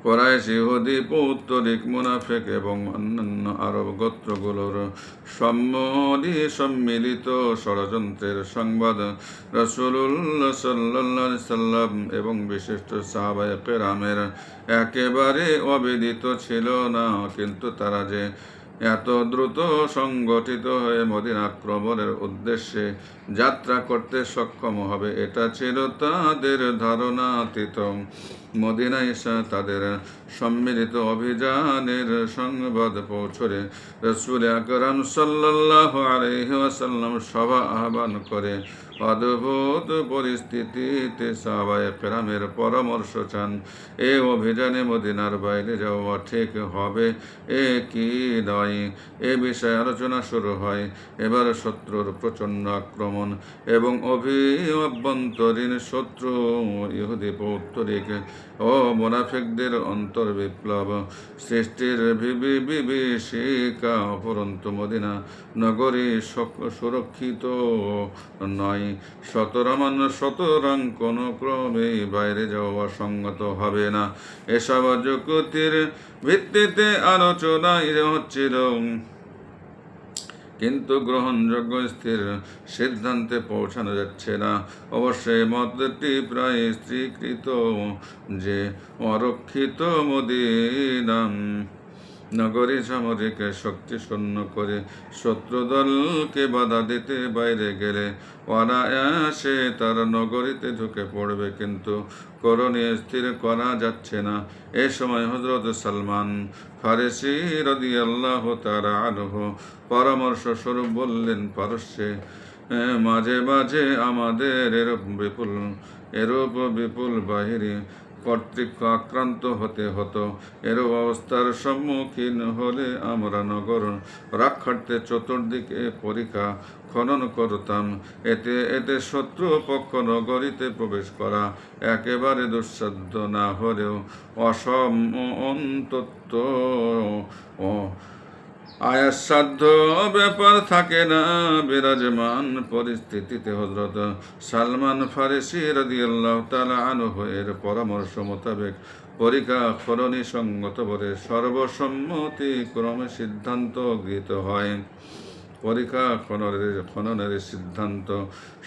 কুরাইশ, ইহুদি, পৌত্তলিক, মুনাফিক এবং অন্যান্য আরব গোত্রগুলোর সম্মিলিত ষড়যন্ত্রের সংবাদ রাসূলুল্লাহ সাল্লাল্লাহু আলাইহি সাল্লাম এবং বিশিষ্ট সাহাবায়ে কেরামের একেবারে অবিদিত ছিল না। কিন্তু তারা যে এত দ্রুত সংগঠিত হয়ে মদিনা আক্রমণের উদ্দেশ্যে যাত্রা করতে সক্ষম হবে, এটা ছিল তাদের ধারণাতীত। মদিনায় তাদের সম্মিলিত অভিযানের সংবাদ পৌঁছলে রাসূল আকরাম সাল্লাল্লাহু আলাইহি ওয়াসাল্লাম সভা আহ্বান করে অদ্ভুত পরিস্থিতিতে সাহাবায়ে কেরামের পরামর্শ চান। এই অভিযানে মদিনার বাইরে যাওয়া ঠিক হবে কি নয়, এ বিষয়ে আলোচনা শুরু হয়। এবার শত্রুর প্রচণ্ড আক্রমণ এবং অভ্যন্তরীণ শত্রু ইহুদি, পৌত্তলিক ও মুনাফিকদের অন্তর্বিপ্লব সৃষ্টির বিভীষিকা। অপরন্তু মদিনা নগরী সুরক্ষিত নয়, সুতরাং কোনো ক্রমেই বাইরে যাওয়া সঙ্গত হবে না। এসব যুক্তির ভিত্তিতে আলোচনা হচ্ছিল, কিন্তু গ্রহণযোগ্য স্থির সিদ্ধান্তে পৌঁছানো যাচ্ছে না। অবশ্যই মতটি প্রায় স্থিরীকৃত যে অরক্ষিত মদিনা নগরী সামরিক শক্তি শূন্য করে শত্রুদলকে বাধা দিতে বাইরে গেলে অনায়াসে তারা নগরীতে ঢুকে পড়বে, কিন্তু করণীয় স্থির করা যাচ্ছে না। এ সময় হযরত সালমান ফারিসি রাদিয়াল্লাহু তাআলা আনহু পরামর্শ স্বরূপ বললেন, পারস্যে মাঝে মাঝে আমাদের এরূপ বিপুল বাহিনী কর্তৃক আক্রান্ত হতে হতো। এরূপ অবস্থার সম্মুখীন হলে আমরা নগর রক্ষার্থে চতুর্দিকে পরিখা খনন করতাম। এতে শত্রু পক্ষ নগরীতে প্রবেশ করা একেবারে দুঃসাধ্য না হলেও অন্তত আয়াসাধ্য ব্যাপার থাকে না। বিরাজমান পরিস্থিতিতে হযরত সালমান ফারিসি রাদিয়াল্লাহু তাআলা আনহু এর পরামর্শ মোতাবেক পরিখা খননী সঙ্গত বলে সর্বসম্মতিক্রমে সিদ্ধান্ত গৃহীত হয়। পরীক্ষা খননের সিদ্ধান্ত,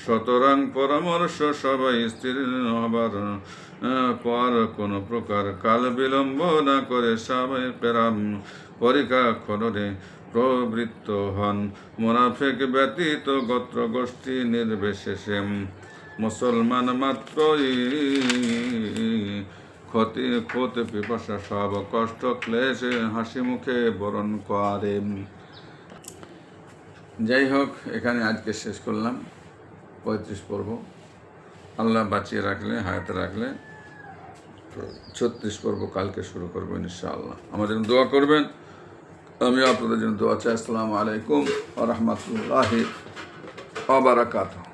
সুতরাং পরামর্শ সবাই স্থির হবার পর কোনো প্রকার কাল বিলম্ব না করে সাহাবায়ে কেরাম পরীক্ষা খননে প্রবৃত্ত হন। মুনাফিক ব্যতীত গোত্র গোষ্ঠী নির্বিশেষে মুসলমান মাত্রই ক্ষতি পিপাসা সব কষ্ট ক্লেশে হাসি মুখে বরণ করে। যাই হোক, এখানে আজকে শেষ করলাম 35 পর্ব। আল্লাহ বাঁচিয়ে রাখলে, হায়াতে রাখলে 36 পর্ব কালকে শুরু করবো ইনশাআল্লাহ। আমাদের জন্য দোয়া করবেন, আমি আপনাদের জন্য দোয়া চাই। আসসালামু আলাইকুম ওয়া রাহমাতুল্লাহি ওয়া বারাকাতুহু।